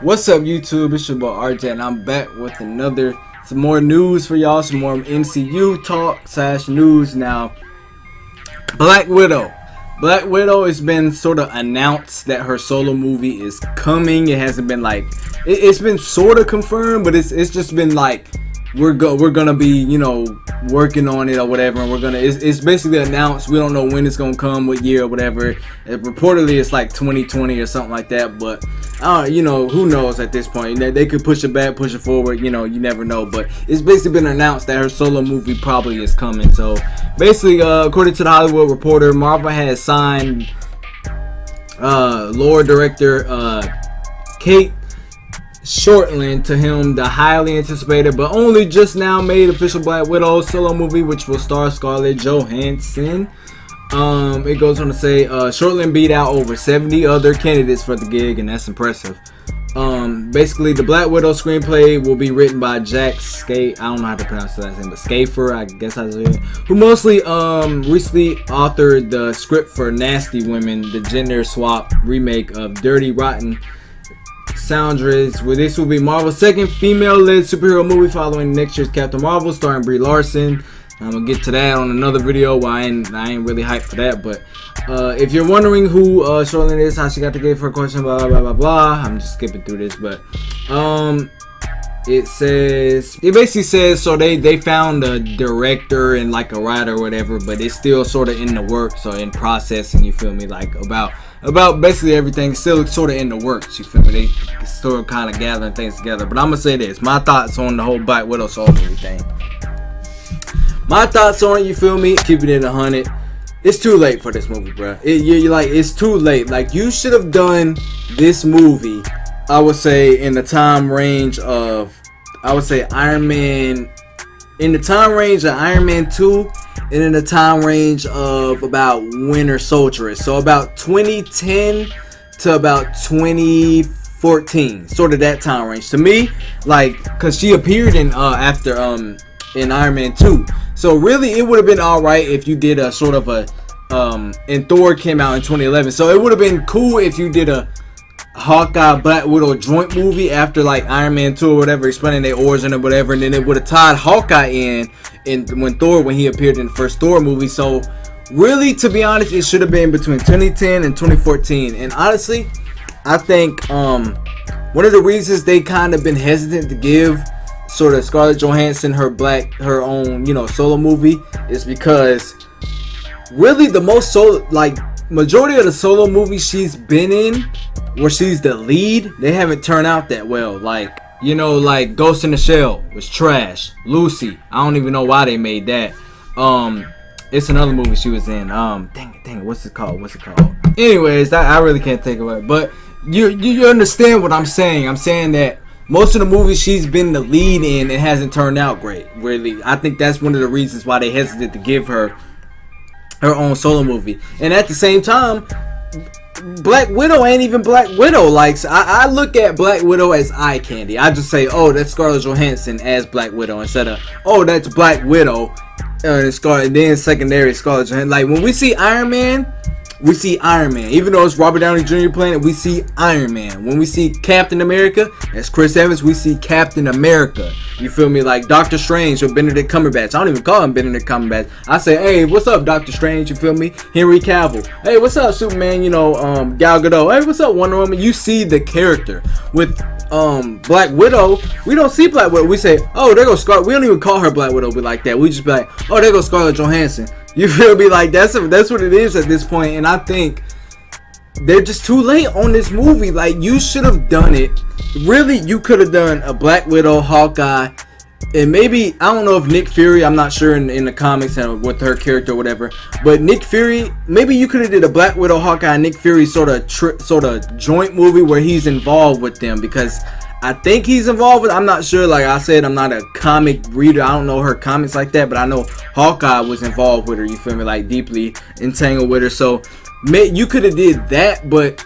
What's up, YouTube? It's your boy RJ, and I'm back with some more news for y'all, some more MCU talk / news. Now, Black Widow. Black Widow has been sort of announced that her solo movie is coming. It hasn't been like it's been sort of confirmed, but it's just been like we're gonna be, you know, working on it or whatever, and it's basically announced. We don't know when it's gonna come, what year or whatever. Reportedly it's like 2020 or something like that, but you know, who knows at this point. They could push it back, push it forward, you know, you never know. But it's basically been announced that her solo movie probably is coming. So basically, according to the Hollywood Reporter, Marvel has signed lore director Kate Shortland to him the highly anticipated but only just now made official Black Widow solo movie, which will star Scarlett Johansson. It goes on to say Shortland beat out over 70 other candidates for the gig, and that's impressive. Basically, the Black Widow screenplay will be written by Jack I don't know how to pronounce that name, but Schaefer, I guess I say it, who mostly recently authored the script for Nasty Women, the gender swap remake of Dirty Rotten Scoundrels. This will be Marvel's second female-led superhero movie following next year's Captain Marvel, starring Brie Larson. I'm gonna get to that on another video. Why I ain't really hyped for that, but if you're wondering who Shortland is, how she got the gig for a question, blah blah blah blah blah. I'm just skipping through this, but it basically says so they found a director and like a writer or whatever, but it's still sort of in the works or in processing. You feel me? Like about basically everything still sort of in the works. You feel me? They still kind of gathering things together. But I'm gonna say this: my thoughts on the whole Black Widow solo movie thing. My thoughts on it, you feel me? Keeping it 100. It's too late for this movie, bro. You're like, it's too late. Like, you should have done this movie, I would say, in the time range of, I would say, Iron Man, in the time range of Iron Man 2, and in the time range of about Winter Soldier. So about 2010 to about 2014, sort of that time range. To me, like, cause she appeared in after in Iron Man 2. So really, it would have been alright if you did a sort of a and Thor came out in 2011. So it would have been cool if you did a Hawkeye Black Widow joint movie after like Iron Man 2 or whatever, explaining their origin or whatever, and then it would have tied Hawkeye in when he appeared in the first Thor movie. So really, to be honest, it should have been between 2010 and 2014. And honestly, I think one of the reasons they kind of been hesitant to give sort of Scarlett Johansson her own, you know, solo movie is because really the most majority of the solo movies she's been in where she's the lead, they haven't turned out that well. Like, you know, like Ghost in the Shell was trash. Lucy, I don't even know why they made that. It's another movie she was in. Dang it, what's it called? Anyways, I really can't think of it, but you understand what I'm saying. I'm saying that most of the movies she's been the lead in, it hasn't turned out great. Really, I think that's one of the reasons why they hesitate to give her own solo movie. And at the same time, Black Widow ain't even Black Widow. Like, I look at Black Widow as eye candy. I just say, oh, that's Scarlett Johansson as Black Widow, instead of, oh, that's Black Widow and then secondary Scarlett Johansson. Like, when we see Iron Man, we see Iron Man. Even though it's Robert Downey Jr. playing it, we see Iron Man. When we see Captain America, as Chris Evans, we see Captain America. You feel me? Like Doctor Strange with Benedict Cumberbatch. I don't even call him Benedict Cumberbatch. I say, hey, what's up, Doctor Strange? You feel me? Henry Cavill. Hey, what's up, Superman? You know, Gal Gadot. Hey, what's up, Wonder Woman? You see the character. With Black Widow, we don't see Black Widow. We say, oh, there goes Scarlett. We don't even call her Black Widow, but like that. We just be like, oh, there goes Scarlett Johansson. You feel me? Like that's what it is at this point. And I think they're just too late on this movie. Like, you should have done it. Really, you could have done a Black Widow, Hawkeye, and maybe, I don't know if Nick Fury, I'm not sure in the comics and with her character or whatever, but Nick Fury, maybe you could have did a Black Widow, Hawkeye, and Nick Fury sort of joint movie where he's involved with them, because I think he's involved with, I'm not sure, like I said, I'm not a comic reader, I don't know her comics like that, but I know Hawkeye was involved with her, you feel me, like deeply entangled with her. So you could have did that, but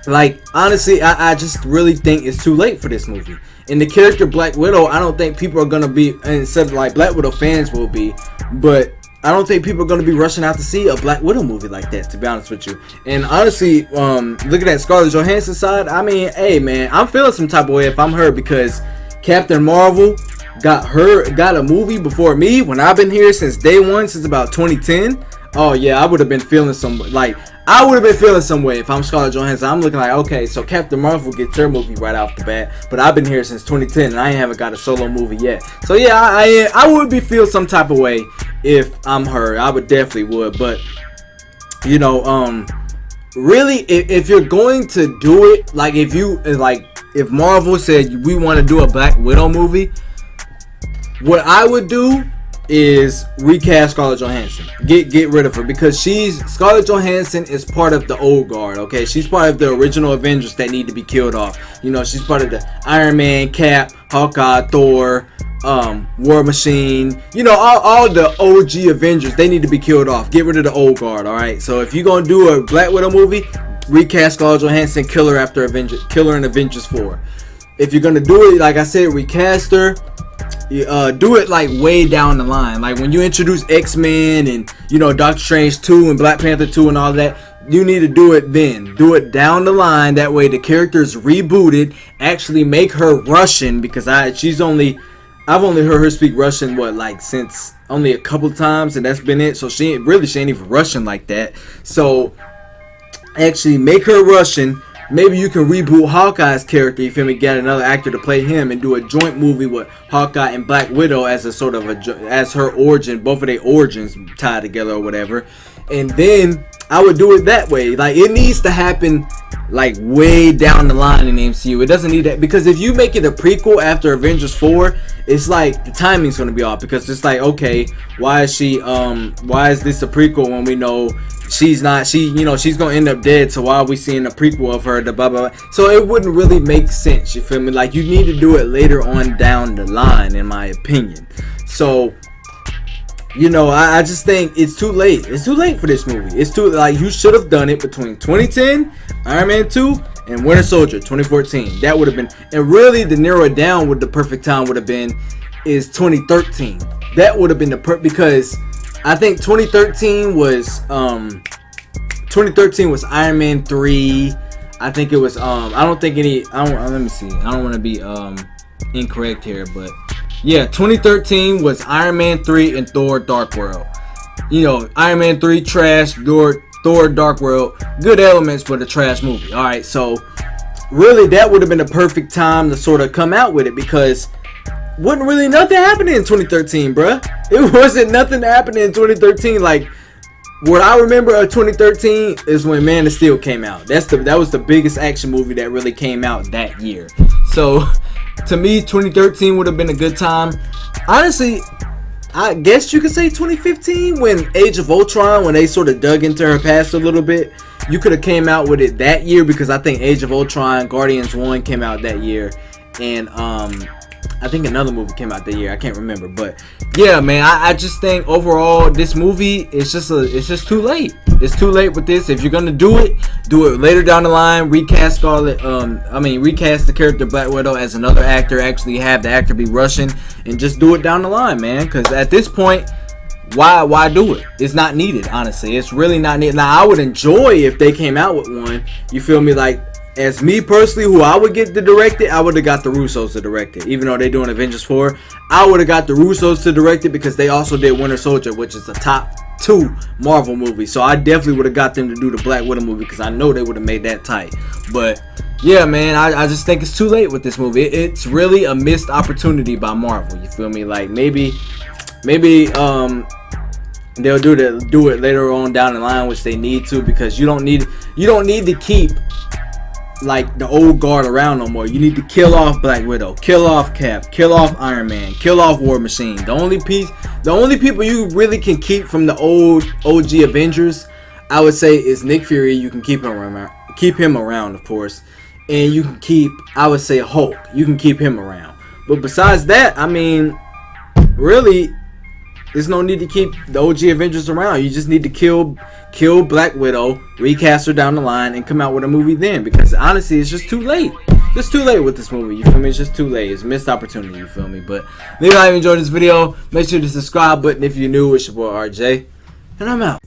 like, honestly, I just really think it's too late for this movie. And the character Black Widow, I don't think people are gonna be, except like Black Widow fans will be, but I don't think people are going to be rushing out to see a Black Widow movie like that, to be honest with you. And honestly, looking at Scarlett Johansson's side, I mean, hey man, I'm feeling some type of way if I'm her, because Captain Marvel got a movie before me when I've been here since day one, since about 2010. Oh yeah, I would have been feeling some way if I'm Scarlett Johansson. I'm looking like, okay, so Captain Marvel gets her movie right off the bat, but I've been here since 2010 and I haven't got a solo movie yet. So yeah, I would feel some type of way if I'm her. I would definitely would, but you know, really, if you're going to do it, like if Marvel said we want to do a Black Widow movie, what I would do is recast Scarlett Johansson. Get rid of her, because Scarlett Johansson is part of the old guard, okay? She's part of the original Avengers that need to be killed off. You know, she's part of the Iron Man, Cap, Hawkeye, Thor, War Machine. You know, all the OG Avengers, they need to be killed off. Get rid of the old guard, alright? So if you're gonna do a Black Widow movie, recast Scarlett Johansson, kill her in Avengers 4. If you're gonna do it, like I said, recast her. Do it like way down the line, like when you introduce X-Men and, you know, Doctor Strange 2 and Black Panther 2 and all that. You need to do it then. Do it down the line. That way the character's rebooted. Actually make her Russian, because I've only heard her speak Russian since only a couple times, and that's been it. So she ain't even Russian like that. So actually make her Russian. Maybe you can reboot Hawkeye's character, you feel me? Get another actor to play him and do a joint movie with Hawkeye and Black Widow as a sort of as her origin, both of their origins tied together or whatever. And then I would do it that way. Like, it needs to happen like way down the line in the MCU. It doesn't need that, because if you make it a prequel after Avengers 4, it's like the timing's gonna be off, because it's like, okay, why is this a prequel when we know she's gonna end up dead, so why are we seeing a prequel of her, the blah blah blah. So it wouldn't really make sense, you feel me? Like, you need to do it later on down the line, in my opinion. So, you know, I just think it's too late. It's too late for this movie. It's too, like, you should have done it between 2010, Iron Man 2, and Winter Soldier 2014. That would have been, and really to narrow it down, what the perfect time would have been is 2013. That would have been the because I think 2013 was Iron Man 3. I think it was let me see. I don't want to be incorrect here, but yeah, 2013 was Iron Man 3 and Thor Dark World. You know, Iron Man 3 trash, Thor Dark World, good elements, but a trash movie. Alright, so really that would have been the perfect time to sort of come out with it, because wasn't really nothing happening in 2013, bruh. It wasn't nothing happening in 2013. Like, what I remember of 2013 is when Man of Steel came out. That was the biggest action movie that really came out that year. So to me, 2013 would have been a good time. Honestly, I guess you could say 2015, when Age of Ultron, when they sort of dug into her past a little bit. You could have came out with it that year, because I think Age of Ultron, Guardians 1 came out that year, and I think another movie came out that year. I can't remember, but yeah, man, I just think overall this movie is just too late. It's too late with this. If you're gonna do it later down the line. Recast the character Black Widow as another actor. Actually have the actor be Russian, and just do it down the line, man. Because at this point, why do it? It's not needed. Honestly, it's really not needed. Now, I would enjoy if they came out with one. You feel me? Like, as me personally, who I would get to direct it, I would have got the Russos to direct it. Even though they're doing Avengers 4, I would have got the Russos to direct it, because they also did Winter Soldier, which is the top 2 Marvel movies. So I definitely would have got them to do the Black Widow movie, because I know they would have made that tight. But yeah, man, I just think it's too late with this movie. It's really a missed opportunity by Marvel. You feel me? Like, maybe they'll do it later on down the line, which they need to, because you don't need to keep like the old guard around no more. You need to kill off Black Widow, kill off Cap, kill off Iron Man, kill off War Machine. The only people you really can keep from the old OG Avengers, I would say, is Nick Fury. You can keep him around, of course, and you can keep, I would say, Hulk. You can keep him around. But besides that, I mean, really, there's no need to keep the OG Avengers around. You just need to kill Black Widow, recast her down the line, and come out with a movie then. Because honestly, it's just too late. just too late with this movie. You feel me? It's just too late. It's a missed opportunity. You feel me? But if you enjoyed this video, make sure to subscribe button if you're new. It's your boy RJ, and I'm out.